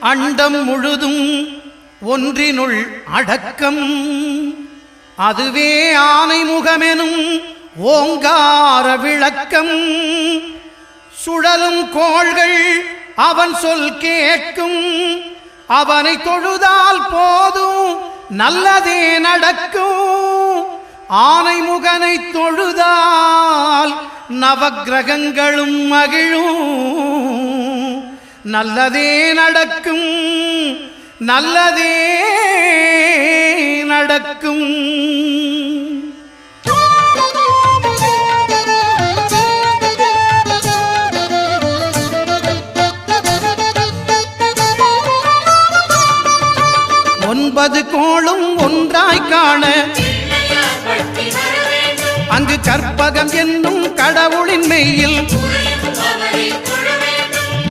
அண்டம் முழுதும் ஒன்றினுள் அடக்கம். அதுவே ஆனை முகமெனும் ஓங்கார விளக்கம். சுழலும் கோள்கள் அவன் சொல் கேட்கும். அவனை தொழுதால் போதும் நல்லதே நடக்கும். ஆனை முகனை தொழுதால் நவக்கிரகங்களும் மகிழும். நல்லதே நடக்கும், நல்லதே நடக்கும். ஒன்பது கோளும் ஒன்றாய் காண அங்கு கற்பகம் என்னும் கடவுளின் மெய்யில்